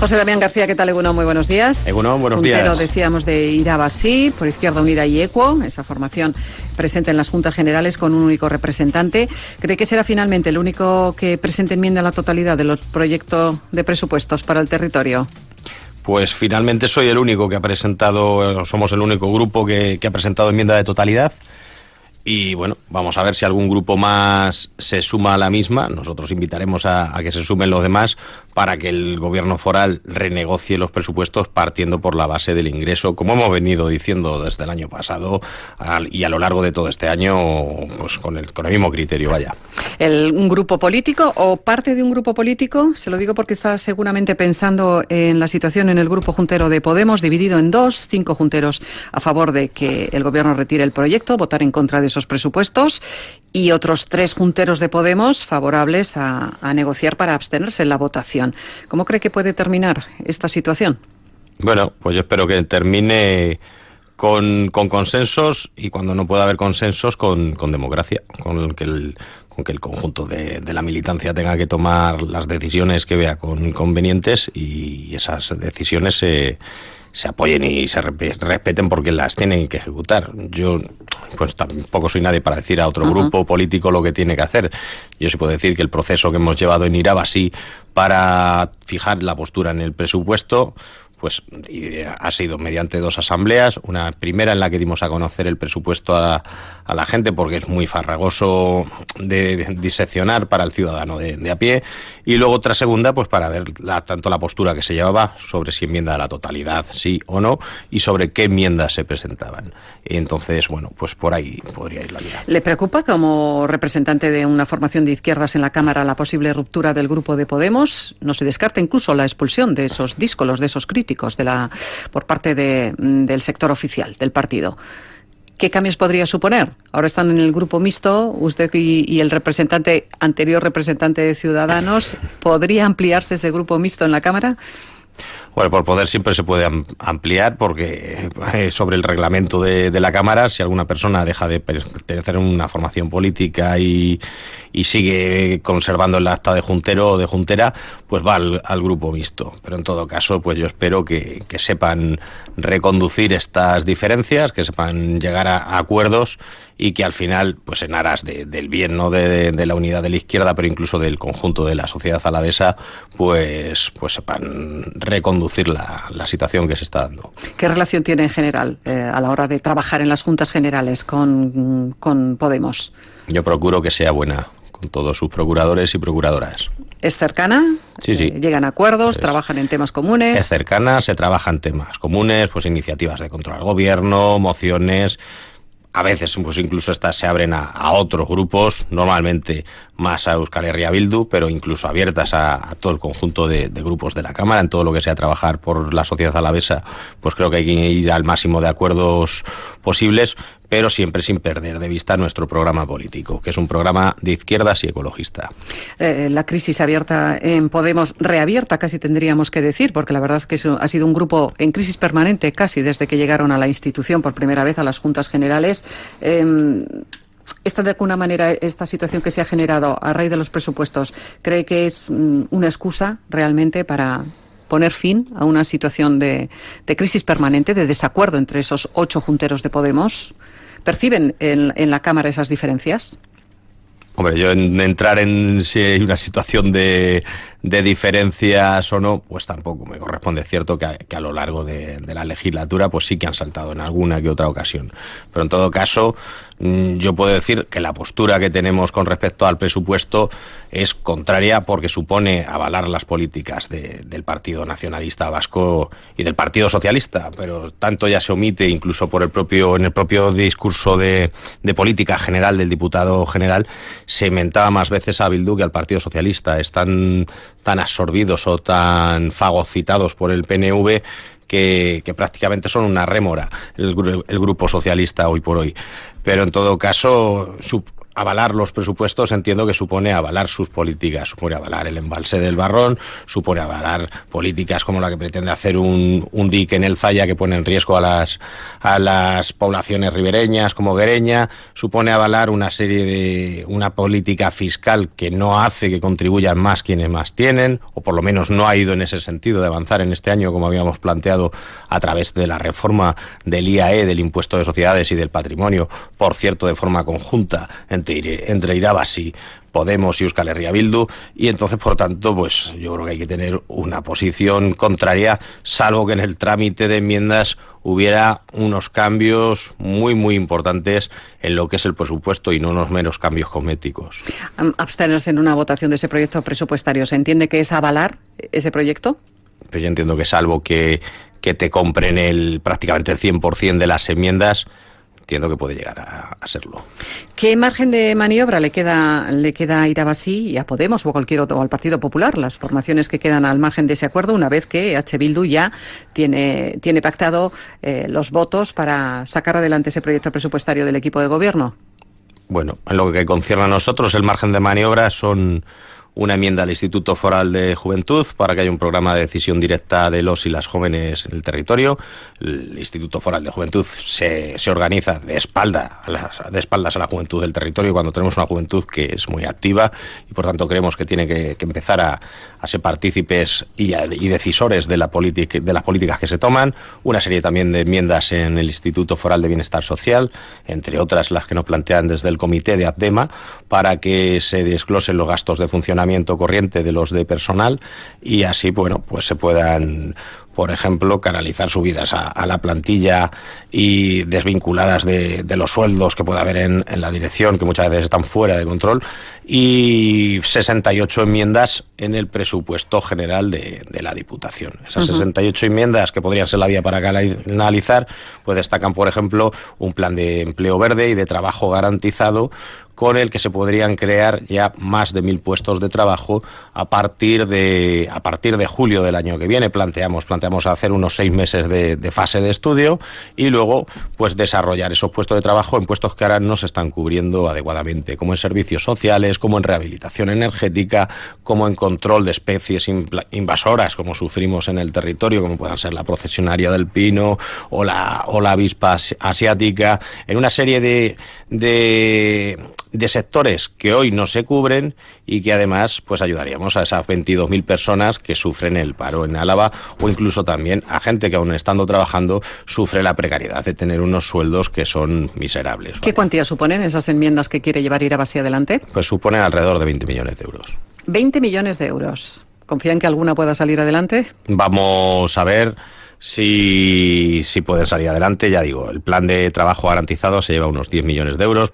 José Damián García, ¿qué tal, Egunon? Muy buenos días. Egunon, buenos Juntero, días. decíamos, de Irabasí, por Izquierda Unida y ECUO, esa formación presente en las Juntas Generales con un único representante. ¿Cree que será finalmente el único que presente enmienda a la totalidad de los proyectos de presupuestos para el territorio? Pues finalmente soy el único que ha presentado, somos el único grupo que ha presentado enmienda de totalidad. Y bueno, vamos a ver si algún grupo más se suma a la misma. Nosotros invitaremos a que se sumen los demás para que el gobierno foral renegocie los presupuestos partiendo por la base del ingreso, como hemos venido diciendo desde el año pasado y a lo largo de todo este año, pues con el mismo criterio, vaya. ¿Un grupo político o parte de un grupo político? Se lo digo porque está seguramente pensando en la situación en el grupo juntero de Podemos, dividido en dos, 5 junteros a favor de que el gobierno retire el proyecto, votar en contra de esos presupuestos, y otros 3 junteros de Podemos favorables a negociar para abstenerse en la votación. ¿Cómo cree que puede terminar esta situación? Bueno, pues yo espero que termine con consensos, y cuando no pueda haber consensos, con democracia, con que el conjunto de la militancia tenga que tomar las decisiones que vea convenientes, y esas decisiones se apoyen y se respeten porque las tienen que ejecutar. Yo pues tampoco soy nadie para decir a otro grupo político lo que tiene que hacer. Yo sí puedo decir que el proceso que hemos llevado en Irabasí para fijar la postura en el presupuesto, pues ha sido mediante 2 asambleas, una primera en la que dimos a conocer el presupuesto a la gente, porque es muy farragoso de diseccionar para el ciudadano de a pie, y luego otra segunda pues para ver tanto la postura que se llevaba sobre si enmienda a la totalidad, sí o no, y sobre qué enmiendas se presentaban. Y entonces, bueno, pues por ahí podría ir la vida. ¿Le preocupa, como representante de una formación de izquierdas en la Cámara, la posible ruptura del grupo de Podemos? No se descarta incluso la expulsión de esos díscolos, de esos críticos por parte del sector oficial del partido. ¿Qué cambios podría suponer? Ahora están en el grupo mixto, usted y el anterior representante de Ciudadanos. ¿Podría ampliarse ese grupo mixto en la Cámara? Bueno, por poder siempre se puede ampliar, porque sobre el reglamento de la Cámara, si alguna persona deja de pertenecer a una formación política y sigue conservando el acta de juntero o de juntera, pues va al grupo mixto. Pero en todo caso, pues yo espero que sepan reconducir estas diferencias, que sepan llegar a acuerdos, y que al final, pues en aras del bien, no de la unidad de la izquierda, pero incluso del conjunto de la sociedad alavesa, pues sepan reconducir la situación que se está dando. ¿Qué relación tiene en general a la hora de trabajar en las juntas generales con Podemos? Yo procuro que sea buena con todos sus procuradores y procuradoras. ¿Es cercana? Sí. ¿Llegan a acuerdos? ¿Trabajan en temas comunes? Es cercana, se trabaja en temas comunes, pues iniciativas de control al gobierno, mociones. A veces pues incluso estas se abren a otros grupos, normalmente más a Euskal Herria Bildu, pero incluso abiertas a todo el conjunto de grupos de la Cámara. En todo lo que sea trabajar por la sociedad alavesa, pues creo que hay que ir al máximo de acuerdos posibles, pero siempre sin perder de vista nuestro programa político, que es un programa de izquierdas y ecologista. La crisis abierta en Podemos, reabierta casi tendríamos que decir, porque la verdad es que ha sido un grupo en crisis permanente casi desde que llegaron a la institución por primera vez a las Juntas Generales. De alguna manera, esta situación que se ha generado a raíz de los presupuestos, ¿cree que es una excusa realmente para poner fin a una situación de crisis permanente, de desacuerdo entre esos 8 junteros de Podemos? ¿Perciben en la Cámara esas diferencias? Hombre, yo en entrar en si hay una situación de diferencias o no, pues tampoco me corresponde. Es cierto que a lo largo de la legislatura pues sí que han saltado en alguna que otra ocasión. Pero en todo caso, yo puedo decir que la postura que tenemos con respecto al presupuesto es contraria, porque supone avalar las políticas del Partido Nacionalista Vasco y del Partido Socialista, pero tanto ya se omite incluso en el propio discurso de política general del diputado general. Se mentaba más veces a Bildu que al Partido Socialista. Están tan absorbidos o tan fagocitados por el PNV que prácticamente son una rémora el grupo socialista hoy por hoy. Pero en todo caso, avalar los presupuestos entiendo que supone avalar sus políticas, supone avalar el embalse del Barrón, supone avalar políticas como la que pretende hacer un dique en el Zaya que pone en riesgo a las poblaciones ribereñas como Guereña, supone avalar una política fiscal que no hace que contribuyan más quienes más tienen, o por lo menos no ha ido en ese sentido de avanzar en este año como habíamos planteado a través de la reforma del IAE, del impuesto de sociedades y del patrimonio, por cierto de forma conjunta entre Irabasí, Podemos y Euskal Herria Bildu, y entonces, por tanto, pues yo creo que hay que tener una posición contraria, salvo que en el trámite de enmiendas hubiera unos cambios muy, muy importantes en lo que es el presupuesto y no unos meros cambios cosméticos. Abstenerse en una votación de ese proyecto presupuestario, ¿se entiende que es avalar ese proyecto? Pero yo entiendo que salvo que te compren prácticamente el 100% de las enmiendas, entiendo que puede llegar a serlo. ¿Qué margen de maniobra le queda a Irabasí y a Podemos o a cualquier otro, o al Partido Popular, las formaciones que quedan al margen de ese acuerdo, una vez que H. Bildu ya tiene pactado los votos para sacar adelante ese proyecto presupuestario del equipo de gobierno? Bueno, en lo que concierne a nosotros, el margen de maniobra son una enmienda al Instituto Foral de Juventud para que haya un programa de decisión directa de los y las jóvenes en el territorio. El Instituto Foral de Juventud se organiza de espaldas a la juventud del territorio cuando tenemos una juventud que es muy activa y por tanto creemos que tiene que empezar a ser partícipes y decisores de las políticas que se toman. Una serie también de enmiendas en el Instituto Foral de Bienestar Social, entre otras las que nos plantean desde el Comité de ADEMA, para que se desglosen los gastos de funcionamiento corriente de los de personal y así, bueno, pues se puedan, por ejemplo, canalizar subidas a la plantilla y desvinculadas de los sueldos que pueda haber en la dirección, que muchas veces están fuera de control, y 68 enmiendas en el presupuesto general de la Diputación. Esas 68 enmiendas, que podrían ser la vía para canalizar, pues destacan, por ejemplo, un plan de empleo verde y de trabajo garantizado, con el que se podrían crear ya más de 1.000 puestos de trabajo a partir de julio del año que viene. Planteamos hacer unos 6 meses de fase de estudio y luego pues desarrollar esos puestos de trabajo en puestos que ahora no se están cubriendo adecuadamente, como en servicios sociales, como en rehabilitación energética, como en control de especies invasoras, como sufrimos en el territorio, como puedan ser la procesionaria del pino o la avispa asiática, en una serie de sectores que hoy no se cubren y que además pues ayudaríamos a esas 22.000 personas que sufren el paro en Álava, o incluso también a gente que aún estando trabajando sufre la precariedad de tener unos sueldos que son miserables. ¿Qué cuantía suponen esas enmiendas que quiere llevar Irabasí adelante? Pues suponen alrededor de 20 millones de euros. 20 millones de euros. ¿Confían que alguna pueda salir adelante? Vamos a ver si pueden salir adelante. Ya digo, el plan de trabajo garantizado se lleva unos 10 millones de euros.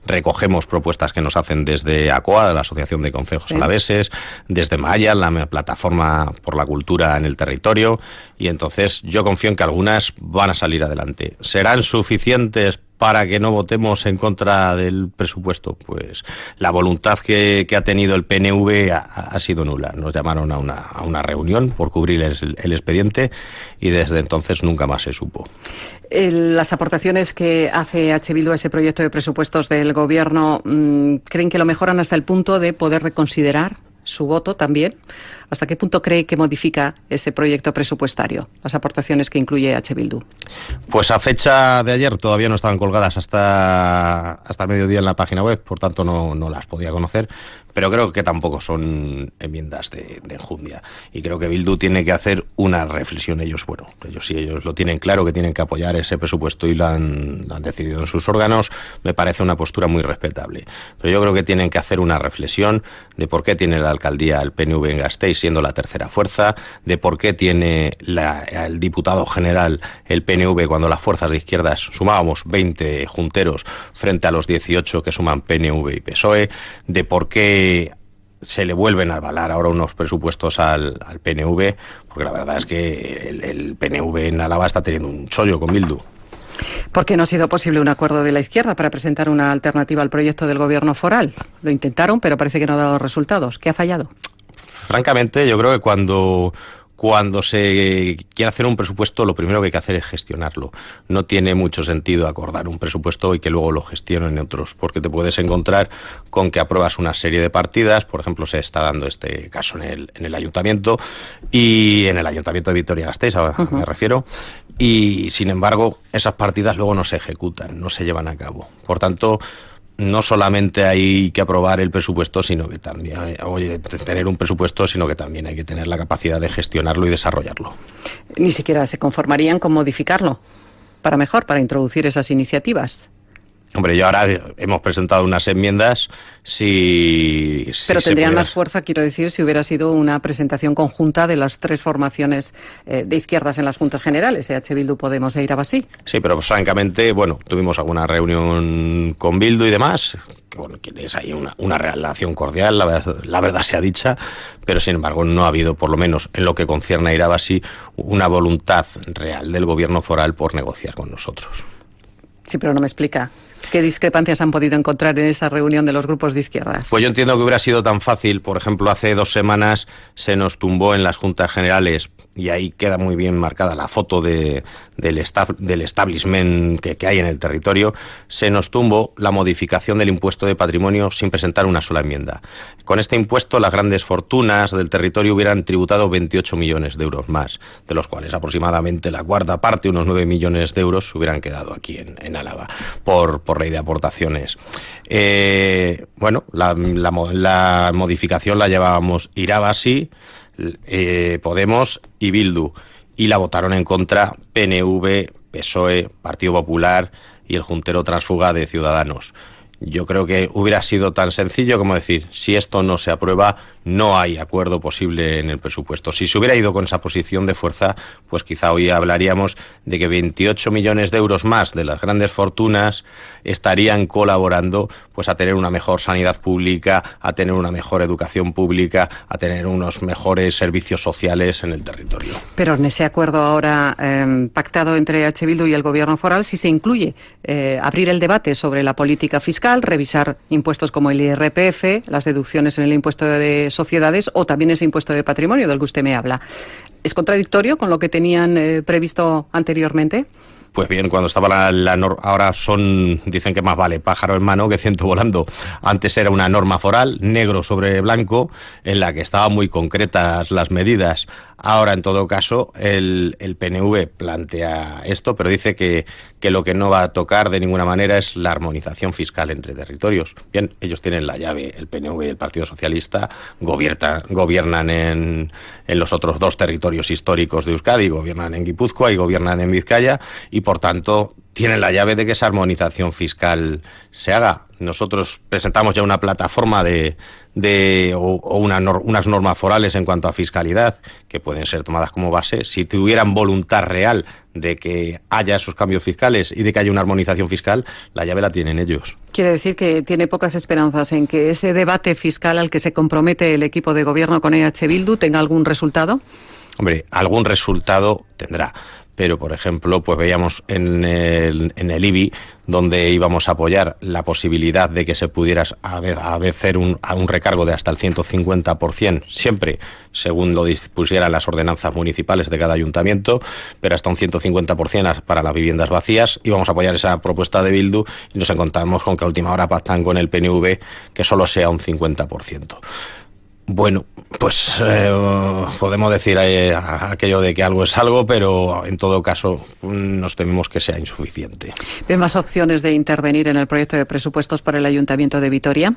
Recogemos propuestas que nos hacen desde ACOA, la Asociación de Concejos Alaveses, desde Maya, la plataforma por la cultura en el territorio, y entonces yo confío en que algunas van a salir adelante. ¿Serán suficientes para que no votemos en contra del presupuesto? Pues la voluntad que ha tenido el PNV ha sido nula. Nos llamaron a una reunión por cubrir el expediente y desde entonces nunca más se supo. Las aportaciones que hace H. Bildu a ese proyecto de presupuestos del Gobierno, ¿creen que lo mejoran hasta el punto de poder reconsiderar su voto también? ¿Hasta qué punto cree que modifica ese proyecto presupuestario, las aportaciones que incluye H. Bildu? Pues a fecha de ayer todavía no estaban colgadas hasta el mediodía en la página web, por tanto no las podía conocer, pero creo que tampoco son enmiendas de enjundia. Y creo que Bildu tiene que hacer una reflexión. Ellos lo tienen claro, que tienen que apoyar ese presupuesto y lo han decidido en sus órganos. Me parece una postura muy respetable. Pero yo creo que tienen que hacer una reflexión de por qué tiene la alcaldía el PNV en Gasteiz siendo la tercera fuerza, de por qué tiene el diputado general el PNV cuando las fuerzas de izquierdas sumábamos 20 junteros frente a los 18 que suman PNV y PSOE, de por qué se le vuelven a avalar ahora unos presupuestos al PNV, porque la verdad es que el PNV en Álava está teniendo un chollo con Bildu. ¿Por qué no ha sido posible un acuerdo de la izquierda para presentar una alternativa al proyecto del Gobierno foral? Lo intentaron, pero parece que no ha dado resultados. ¿Qué ha fallado? Francamente, yo creo que cuando cuando se quiere hacer un presupuesto, lo primero que hay que hacer es gestionarlo. No tiene mucho sentido acordar un presupuesto y que luego lo gestionen otros, porque te puedes encontrar con que apruebas una serie de partidas. Por ejemplo, se está dando este caso en el ayuntamiento, y en el ayuntamiento de Vitoria-Gasteiz, me refiero, y sin embargo esas partidas luego no se ejecutan, no se llevan a cabo. Por tanto, no solamente hay que aprobar el presupuesto, sino que también, tener un presupuesto, sino que también hay que tener la capacidad de gestionarlo y desarrollarlo. Ni siquiera se conformarían con modificarlo para mejor, para introducir esas iniciativas. Hombre, yo ahora hemos presentado unas enmiendas, pero tendrían más fuerza, quiero decir, si hubiera sido una presentación conjunta de las tres formaciones de izquierdas en las Juntas Generales, EH Bildu, Podemos e Irabasí. Sí, pero francamente, tuvimos alguna reunión con Bildu y demás, que es ahí una relación cordial, la verdad sea dicha, pero sin embargo no ha habido, por lo menos en lo que concierne a Irabasí, una voluntad real del gobierno foral por negociar con nosotros. Sí, pero no me explica. ¿Qué discrepancias han podido encontrar en esa reunión de los grupos de izquierdas? Pues yo entiendo que hubiera sido tan fácil. Por ejemplo, hace 2 semanas se nos tumbó en las Juntas Generales, y ahí queda muy bien marcada la foto del establishment que hay en el territorio, se nos tumbó la modificación del impuesto de patrimonio sin presentar una sola enmienda. Con este impuesto, las grandes fortunas del territorio hubieran tributado 28 millones de euros más, de los cuales aproximadamente la cuarta parte, unos 9 millones de euros, se hubieran quedado aquí en Álava, por ley de aportaciones. La modificación la llevábamos Irabasí, Podemos y Bildu, y la votaron en contra PNV, PSOE, Partido Popular y el juntero tránsfuga de Ciudadanos. Yo creo que hubiera sido tan sencillo como decir, si esto no se aprueba, no hay acuerdo posible en el presupuesto. Si se hubiera ido con esa posición de fuerza, pues quizá hoy hablaríamos de que 28 millones de euros más de las grandes fortunas estarían colaborando pues a tener una mejor sanidad pública, a tener una mejor educación pública, a tener unos mejores servicios sociales en el territorio. Pero en ese acuerdo ahora pactado entre EH Bildu y el Gobierno foral, sí se incluye abrir el debate sobre la política fiscal, revisar impuestos como el IRPF, las deducciones en el impuesto de sociedades o también ese impuesto de patrimonio del que usted me habla. ¿Es contradictorio con lo que tenían previsto anteriormente? Pues bien, cuando estaba la norma, ahora dicen que más vale pájaro en mano que ciento volando. Antes era una norma foral, negro sobre blanco, en la que estaban muy concretas las medidas. Ahora, en todo caso, el PNV plantea esto, pero dice que lo que no va a tocar de ninguna manera es la armonización fiscal entre territorios. Bien, ellos tienen la llave, el PNV y el Partido Socialista, gobiernan en los otros 2 territorios históricos de Euskadi, gobiernan en Guipúzcoa y gobiernan en Vizcaya, y por tanto tienen la llave de que esa armonización fiscal se haga. Nosotros presentamos ya una plataforma unas normas forales en cuanto a fiscalidad que pueden ser tomadas como base. Si tuvieran voluntad real de que haya esos cambios fiscales y de que haya una armonización fiscal, la llave la tienen ellos. Quiere decir que tiene pocas esperanzas en que ese debate fiscal al que se compromete el equipo de gobierno con EH Bildu tenga algún resultado. Hombre, algún resultado tendrá. Pero, por ejemplo, pues veíamos en el IBI, donde íbamos a apoyar la posibilidad de que se pudiera hacer un recargo de hasta el 150%, siempre según lo dispusieran las ordenanzas municipales de cada ayuntamiento, pero hasta un 150% para las viviendas vacías. Íbamos a apoyar esa propuesta de Bildu y nos encontramos con que a última hora pactan con el PNV que solo sea un 50%. Bueno, pues podemos decir aquello de que algo es algo, pero en todo caso nos tememos que sea insuficiente. ¿Ve más opciones de intervenir en el proyecto de presupuestos para el Ayuntamiento de Vitoria?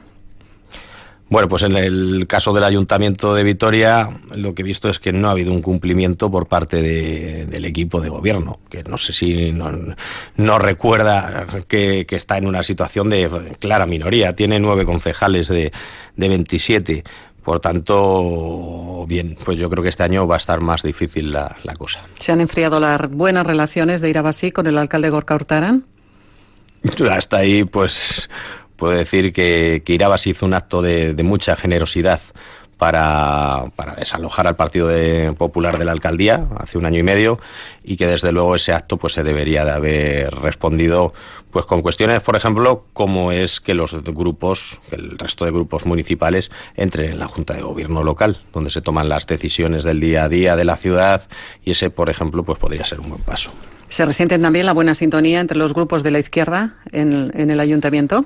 Bueno, pues en el caso del Ayuntamiento de Vitoria, lo que he visto es que no ha habido un cumplimiento por parte del equipo de gobierno, que no sé si no recuerda que está en una situación de clara minoría. Tiene 9 concejales de 27. Por tanto, bien, pues yo creo que este año va a estar más difícil la cosa. ¿Se han enfriado las buenas relaciones de Irabasí con el alcalde Gorka Urtaran? Hasta ahí, pues puedo decir que Irabasí hizo un acto de mucha generosidad para desalojar al Partido Popular de la alcaldía hace 1 año y medio, y que desde luego ese acto pues se debería de haber respondido pues con cuestiones, por ejemplo, como es que los grupos, que el resto de grupos municipales entren en la Junta de Gobierno local, donde se toman las decisiones del día a día de la ciudad, y ese, por ejemplo, pues podría ser un buen paso. ¿Se resiente también la buena sintonía entre los grupos de la izquierda en el ayuntamiento?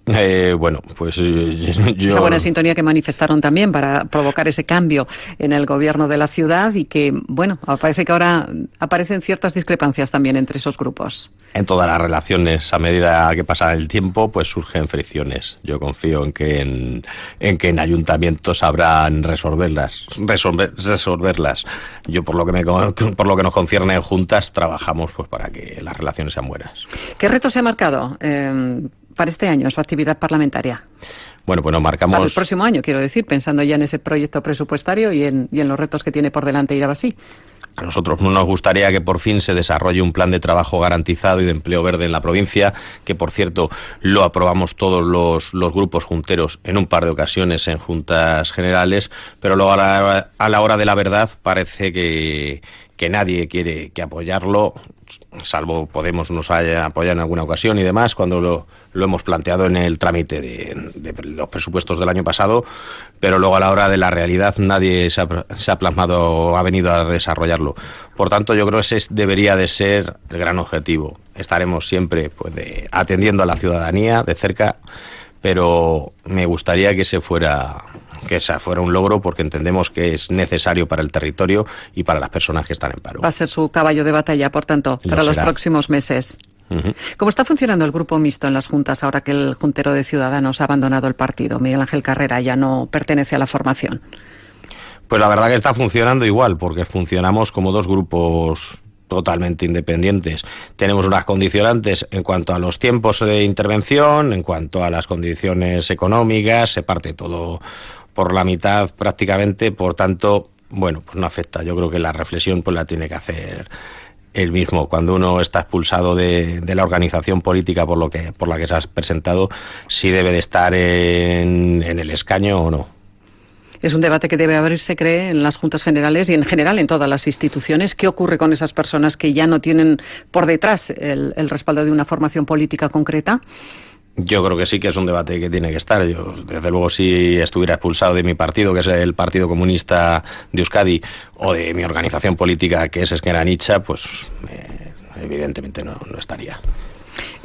Bueno, pues yo... Esa buena sintonía que manifestaron también para provocar ese cambio en el gobierno de la ciudad, y que, bueno, parece que ahora aparecen ciertas discrepancias también entre esos grupos. En todas las relaciones, a medida que pasa el tiempo, pues surgen fricciones. Yo confío en que en ayuntamientos sabrán resolverlas. Yo, por lo que nos concierne en juntas, trabajamos pues para que las relaciones sean buenas. ¿Qué reto se ha marcado para este año su actividad parlamentaria? Bueno, pues nos marcamos... Para el próximo año, quiero decir, pensando ya en ese proyecto presupuestario y en los retos que tiene por delante Irabasí. A nosotros nos gustaría que por fin se desarrolle un plan de trabajo garantizado y de empleo verde en la provincia, que por cierto lo aprobamos todos los grupos junteros en un par de ocasiones en juntas generales, pero luego a la hora de la verdad parece que nadie quiere que apoyarlo, salvo Podemos nos haya apoyado en alguna ocasión y demás, cuando lo hemos planteado en el trámite de los presupuestos del año pasado, pero luego a la hora de la realidad nadie se ha plasmado o ha venido a desarrollarlo. Por tanto, yo creo que ese debería de ser el gran objetivo. Estaremos siempre pues atendiendo a la ciudadanía de cerca, pero me gustaría que ese fuera un logro, porque entendemos que es necesario para el territorio y para las personas que están en paro. Va a ser su caballo de batalla, por tanto, para los próximos meses. Uh-huh. ¿Cómo está funcionando el grupo mixto en las juntas ahora que el juntero de Ciudadanos ha abandonado el partido? Miguel Ángel Carrera ya no pertenece a la formación. Pues la verdad que está funcionando igual, porque funcionamos como dos grupos totalmente independientes. Tenemos unas condicionantes en cuanto a los tiempos de intervención, en cuanto a las condiciones económicas, se parte todo por la mitad prácticamente, por tanto, bueno, pues no afecta. Yo creo que la reflexión pues la tiene que hacer él mismo. Cuando uno está expulsado de la organización política por la que se ha presentado, si debe de estar en el escaño o no. Es un debate que debe abrirse, cree, en las juntas generales y en general en todas las instituciones. ¿Qué ocurre con esas personas que ya no tienen por detrás el respaldo de una formación política concreta? Yo creo que sí que es un debate que tiene que estar. Yo, desde luego, si estuviera expulsado de mi partido, que es el Partido Comunista de Euskadi, o de mi organización política, que es Ezker Anitza, pues evidentemente no estaría.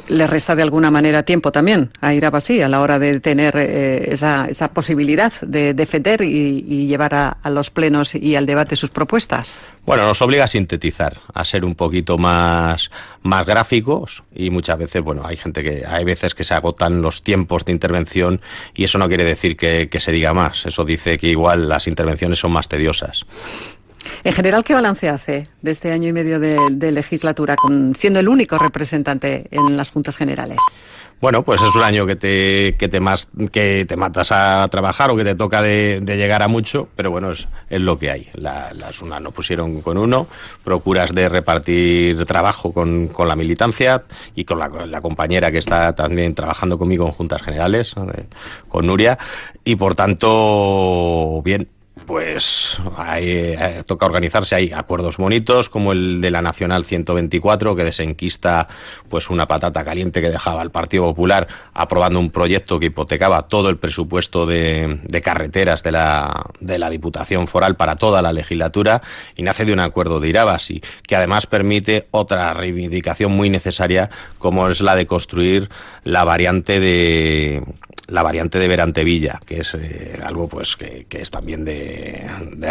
¿Le resta de alguna manera tiempo también a Irabasí a la hora de tener esa posibilidad de defender y llevar a los plenos y al debate sus propuestas? Bueno, nos obliga a sintetizar, a ser un poquito más gráficos, y muchas veces, bueno, hay veces que se agotan los tiempos de intervención, y eso no quiere decir que se diga más. Eso dice que igual las intervenciones son más tediosas. En general, ¿qué balance hace de este año y medio de legislatura, siendo el único representante en las juntas generales? Bueno, pues es un año que te matas a trabajar, o que te toca de llegar a mucho, pero bueno, es lo que hay. Las unas nos pusieron con uno, procuras de repartir trabajo con la militancia y con la compañera que está también trabajando conmigo en juntas generales, con Nuria, y por tanto, bien. Pues toca organizarse. Hay acuerdos bonitos, como el de la Nacional 124, que desenquista pues una patata caliente que dejaba el Partido Popular, aprobando un proyecto que hipotecaba todo el presupuesto de carreteras de la Diputación Foral para toda la legislatura, y nace de un acuerdo de Irabasí, que además permite otra reivindicación muy necesaria, como es la de construir la variante de Berantevilla, que es algo pues que es también de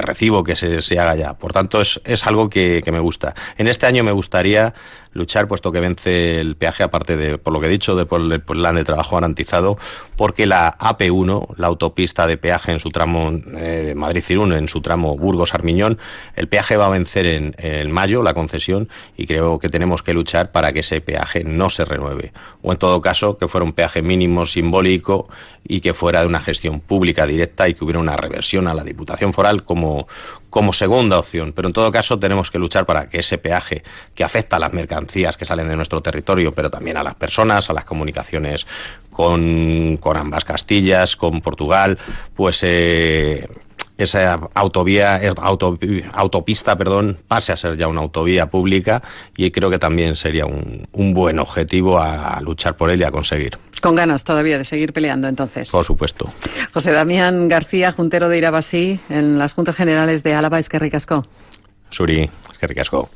recibo que se haga ya. Por tanto, es algo que me gusta. En este año me gustaría luchar, puesto que vence el peaje, aparte de, por lo que he dicho, por el plan de trabajo garantizado, porque la AP1, la autopista de peaje en su tramo Madrid-Irún, en su tramo Burgos-Armiñón, el peaje va a vencer en mayo, la concesión, y creo que tenemos que luchar para que ese peaje no se renueve, o en todo caso que fuera un peaje mínimo simbólico Ayuntamiento y que fuera de una gestión pública directa y que hubiera una reversión a la Diputación Foral como segunda opción. Pero en todo caso tenemos que luchar para que ese peaje que afecta a las mercancías que salen de nuestro territorio, pero también a las personas, a las comunicaciones con ambas Castillas, con Portugal, pues esa autopista, pase a ser ya una autovía pública, y creo que también sería un buen objetivo a luchar por él y a conseguir. Con ganas todavía de seguir peleando, entonces. Por supuesto. José Damián García, juntero de Irabasí, en las Juntas Generales de Álava. Eskerrik asko. Zuri, eskerrik asko.